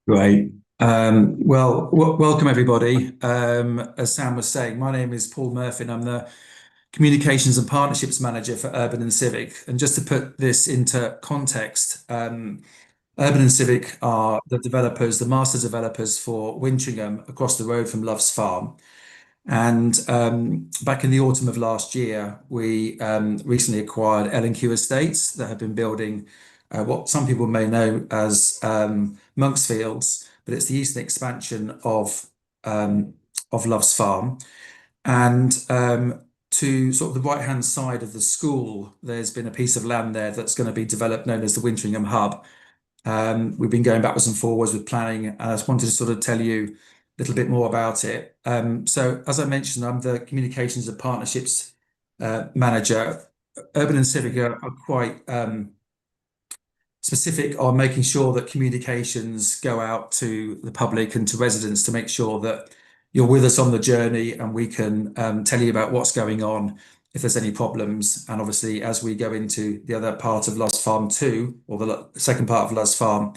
Great. Welcome everybody. As Sam was saying, my name is Paul Murphy and I'm the Communications and Partnerships Manager for Urban&Civic. And just to put this into context, Urban&Civic are the developers, the master developers for Wintringham across the road from Love's Farm. And back in the autumn of last year, we recently acquired L&Q Estates that have been building what some people may know as Monksfields, but it's the eastern expansion of Love's Farm. And to sort of the right-hand side of the school, there's been a piece of land there that's going to be developed known as the Wintringham Hub. We've been going backwards and forwards with planning, and I just wanted to sort of tell you a little bit more about it. So, as I mentioned, I'm the Communications and Partnerships Manager. Urban&Civic are quite specific on making sure that communications go out to the public and to residents to make sure that you're with us on the journey and we can tell you about what's going on if there's any problems. And obviously, as we go into the other part of Love's Farm 2, or the second part of Love's Farm,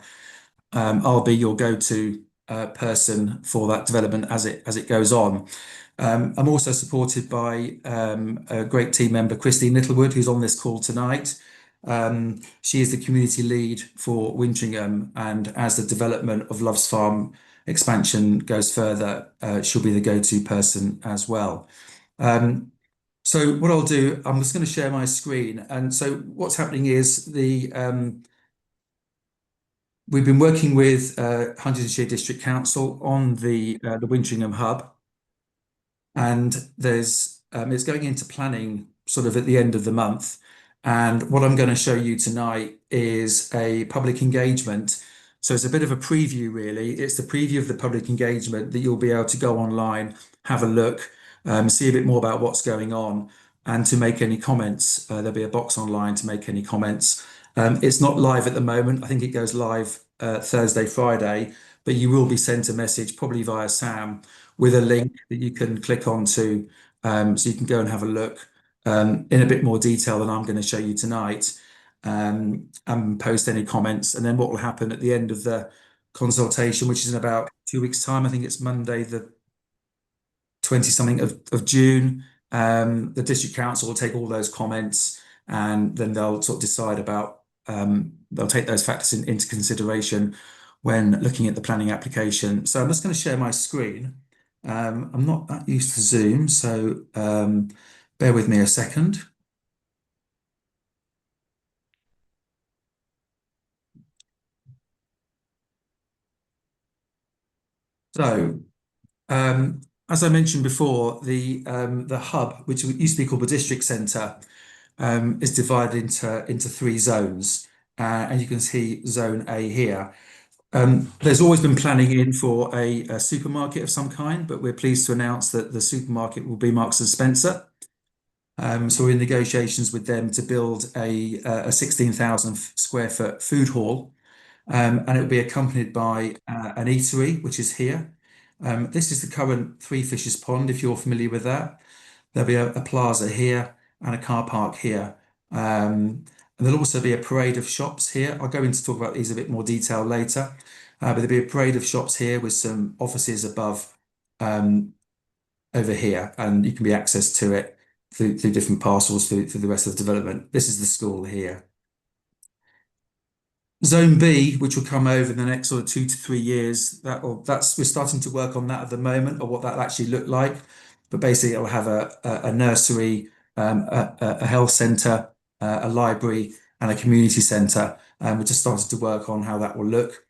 I'll be your go-to person for that development as it goes on. I'm also supported by a great team member, Christine Littlewood, who's on this call tonight. She is the community lead for Wintringham, and as the development of Love's Farm expansion goes further, she'll be the go-to person as well. So what I'll do, I'm just going to share my screen. And so what's happening is we've been working with Huntingdonshire District Council on the Wintringham Hub, and it's going into planning sort of at the end of the month. And what I'm going to show you tonight is a public engagement. So it's a bit of a preview, really. It's the preview of the public engagement that you'll be able to go online, have a look, see a bit more about what's going on, and to make any comments. There'll be a box online to make any comments. It's not live at the moment. I think it goes live Thursday, Friday, but you will be sent a message, probably via Sam, with a link that you can click onto, so you can go and have a look in a bit more detail than I'm going to show you tonight, and post any comments. And then what will happen at the end of the consultation, which is in about 2 weeks' time, I think it's Monday, the 20 something of June, the district council will take all those comments and then they'll sort of decide about, they'll take those factors into consideration when looking at the planning application. So I'm just going to share my screen. I'm not that used to Zoom, so bear with me a second. So, as I mentioned before, the hub, which used to be called the district centre, is divided into three zones, and you can see Zone A here. There's always been planning in for a supermarket of some kind, but we're pleased to announce that the supermarket will be Marks and Spencer. So we're in negotiations with them to build a 16,000 square foot food hall, and it'll be accompanied by an eatery, which is here. This is the current Three Fishes Pond, if you're familiar with that. There'll be a plaza here and a car park here. And there'll also be a parade of shops here. I'll go into talk about these a bit more detail later. But there'll be a parade of shops here with some offices above over here, and you can be access to it through different parcels through the rest of the development. This is the school here. Zone B, which will come over in the next sort of 2 to 3 years, we're starting to work on that at the moment, or what that actually look like. But basically, it'll have a nursery, a health centre, a library, and a community centre. And we're just starting to work on how that will look.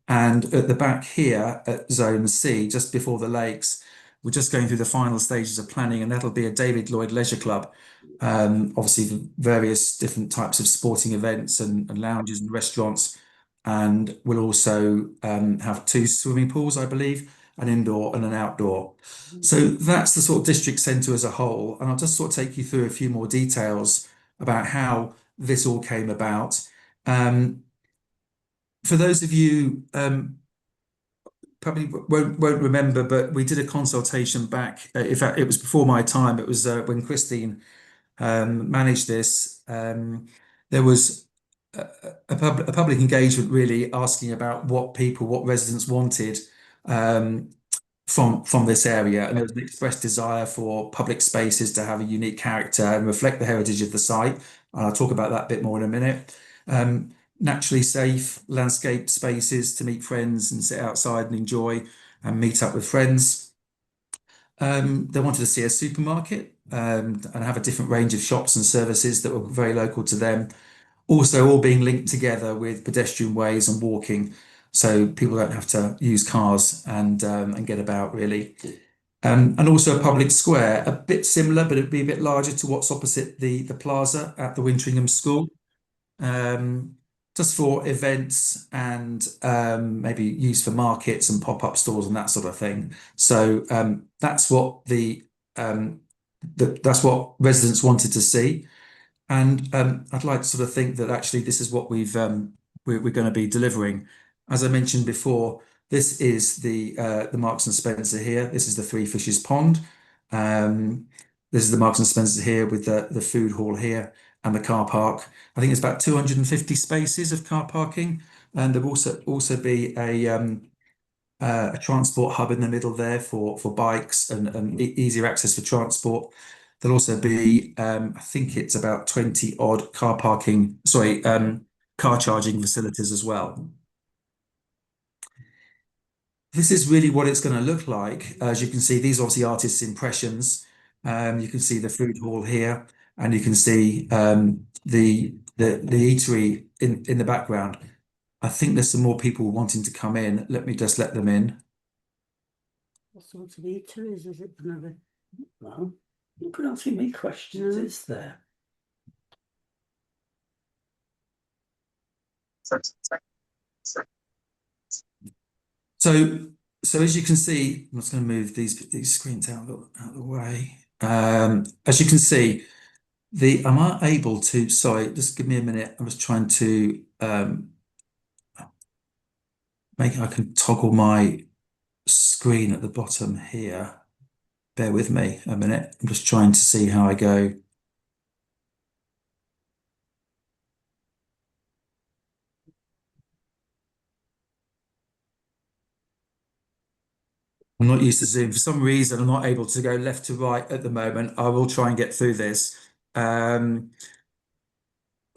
And at the back here, at Zone C, just before the lakes, we're just going through the final stages of planning, and that'll be a David Lloyd Leisure Club. Obviously, the various different types of sporting events and lounges and restaurants. And we'll also have 2 swimming pools, I believe, an indoor and an outdoor. So that's the sort of district centre as a whole. And I'll just sort of take you through a few more details about how this all came about. For those of you probably won't remember, but we did a consultation back. In fact, it was before my time. It was when Christine managed this. There was a public engagement really asking about what residents wanted um, from this area, and there was an expressed desire for public spaces to have a unique character and reflect the heritage of the site. And I'll talk about that a bit more in a minute. Naturally safe landscape spaces to meet friends and sit outside and enjoy and meet up with friends. They wanted to see a supermarket and have a different range of shops and services that were very local to them. Also, all being linked together with pedestrian ways and walking, so people don't have to use cars and get about really. And also a public square, a bit similar, but it'd be a bit larger to what's opposite the plaza at the Wintringham School, um, just for events and maybe used for markets and pop-up stores and that sort of thing. So that's what um, that's what residents wanted to see. And I'd like to sort of think that actually this is what we're going to be delivering. As I mentioned before, this is the Marks and Spencer here. This is the Three Fishes Pond. Um, this is the Marks and Spencer here with the food hall here and the car park. I think it's about 250 spaces of car parking, and there'll also be a transport hub in the middle there for bikes and easier access for transport. There'll also be, I think it's about 20 odd car charging facilities as well. This is really what it's going to look like. As you can see, these are obviously artists' impressions. You can see the food hall here, and you can see the eatery in the background. I think there's some more people wanting to come in. Let me just let them in. What sort of eateries is it going to be? Well, you could ask me questions, is there? So, so as you can see, I'm just going to move these screens out of the way. As you can see, am I able to? Sorry, just give me a minute. I was trying to I can toggle my screen at the bottom here. Bear with me a minute. I'm just trying to see how I go. I'm not used to Zoom. For some reason, I'm not able to go left to right at the moment. I will try and get through this.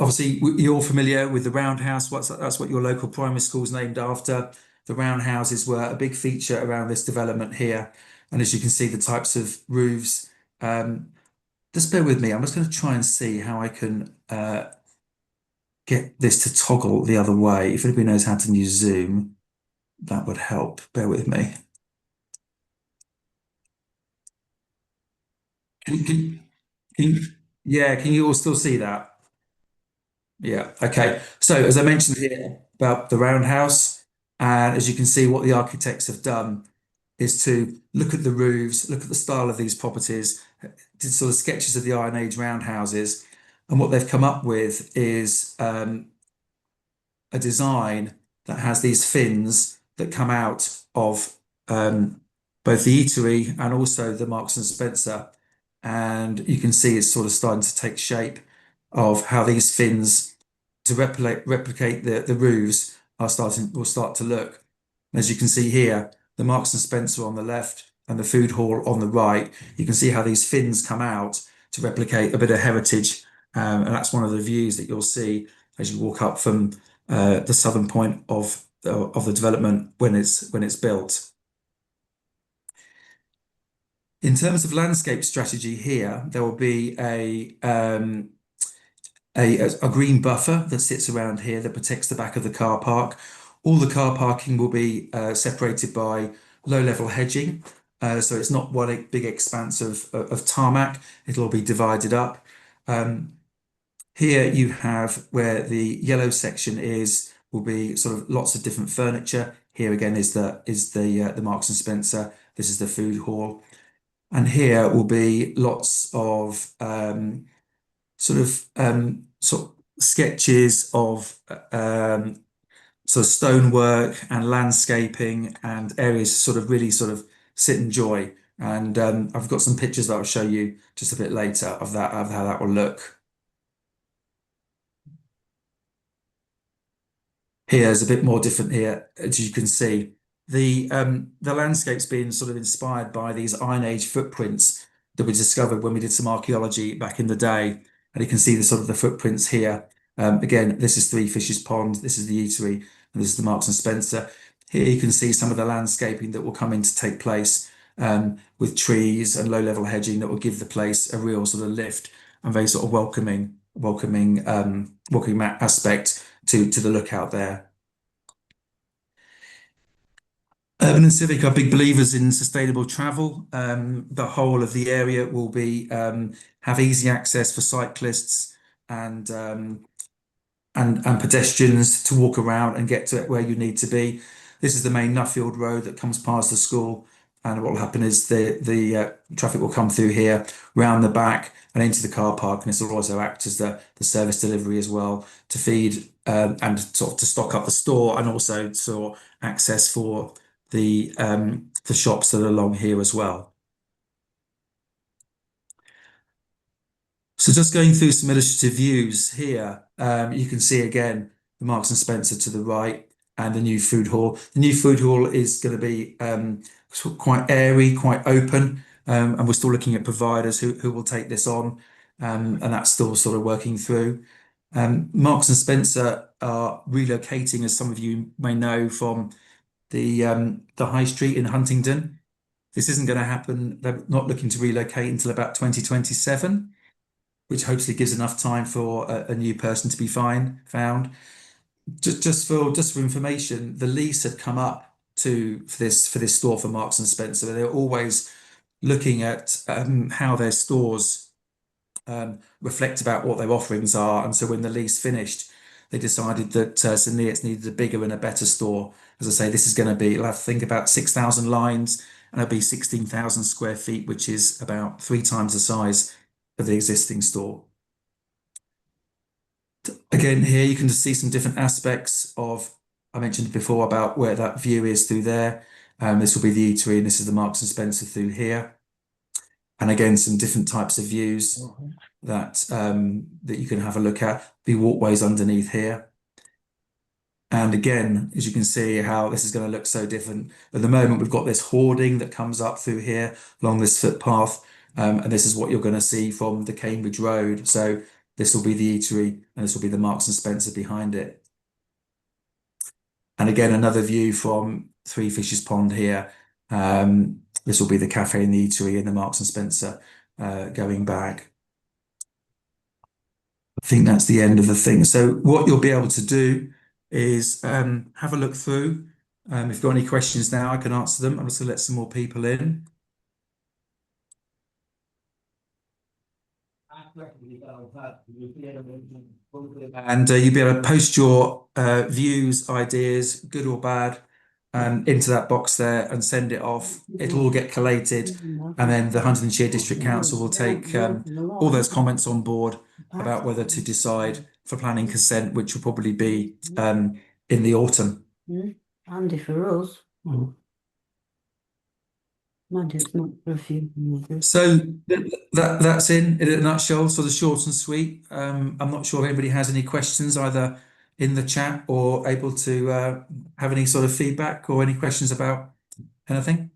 Obviously, you're all familiar with the Roundhouse. That's what your local primary school is named after. The roundhouses were a big feature around this development here. And as you can see, the types of roofs. Just bear with me. I'm just going to try and see how I can get this to toggle the other way. If anybody knows how to use Zoom, that would help. Bear with me. Can, can, yeah, can you all still see that? Yeah, okay. So as I mentioned here about the roundhouse, and as you can see, what the architects have done is to look at the roofs, look at the style of these properties, did sort of sketches of the Iron Age roundhouses, and what they've come up with is a design that has these fins that come out of both the eatery and also the Marks and Spencer. And you can see it's sort of starting to take shape of how these fins to replicate the roofs will start to look. And as you can see here, the Marks and Spencer on the left and the food hall on the right, you can see how these fins come out to replicate a bit of heritage. And that's one of the views that you'll see as you walk up from the southern point of the development when it's built. In terms of landscape strategy here, there will be a green buffer that sits around here that protects the back of the car park. All the car parking will be separated by low-level hedging, so it's not one big expanse of tarmac. It'll all be divided up. Here you have where the yellow section will be sort of lots of different furniture. Here again is the Marks and Spencer. This is the food hall, and here will be lots of sort of sketches of sort of stonework and landscaping and areas to sort of really sort of sit and enjoy. And I've got some pictures that I'll show you just a bit later of how that will look. here is a bit more different here, as you can see. The landscape's been sort of inspired by these Iron Age footprints that we discovered when we did some archaeology back in the day. And you can see the sort of the footprints here. Again, this is Three Fishes Pond, this is the eatery, and this is the Marks and Spencer. Here you can see some of the landscaping that will come in to take place with trees and low-level hedging that will give the place a real sort of lift and very sort of welcoming aspect to the lookout there. Urban&Civic are big believers in sustainable travel. The whole of the area will be have easy access for cyclists and and pedestrians to walk around and get to where you need to be. This is the main Nuffield Road that comes past the school, and what will happen is the traffic will come through here, round the back, and into the car park. And this will also act as the service delivery as well to feed and sort of to stock up the store, and also for access for the shops that are along here as well. So just going through some illustrative views here, you can see again the Marks and Spencer to the right and the new food hall. The new food hall is going to be quite airy, quite open, and we're still looking at providers who will take this on, and that's still sort of working through. Marks and Spencer are relocating, as some of you may know, from the High Street in Huntingdon. This isn't going to happen. They're not looking to relocate until about 2027, which hopefully gives enough time for a new person to be found. Just for information, the lease had come up for this store for Marks and Spencer. They're always looking at how their stores reflect about what their offerings are, and so when the lease finished, they decided that St Neots needed a bigger and a better store. As I say, this is going to be, you'll have to think about 6,000 lines, and it'll be 16,000 square feet, which is about 3 times the size of the existing store. Again, here you can just see some different aspects of, I mentioned before about where that view is through there. This will be the eatery, and this is the Marks and Spencer through here. And again, some different types of views that you can have a look at. The walkways underneath here. And again, as you can see how this is going to look so different. At the moment, we've got this hoarding that comes up through here along this footpath. And this is what you're going to see from the Cambridge Road. So this will be the eatery, and this will be the Marks and Spencer behind it. And again, another view from Three Fishes Pond here. This will be the cafe and the eatery and the Marks and Spencer going back. I think that's the end of the thing. So what you'll be able to do is have a look through. If you've got any questions now, I can answer them. I'm just going to let some more people in. And you'll be able to post your views, ideas, good or bad, into that box there and send it off. It'll all get collated, and then the Huntingdonshire District Council will take all those comments on board about whether to decide for planning consent, which will probably be in the autumn. Handy for us. Mind it's not for a few years. So that's in a nutshell, sort of short and sweet. I'm not sure if anybody has any questions either in the chat or able to have any sort of feedback or any questions about anything.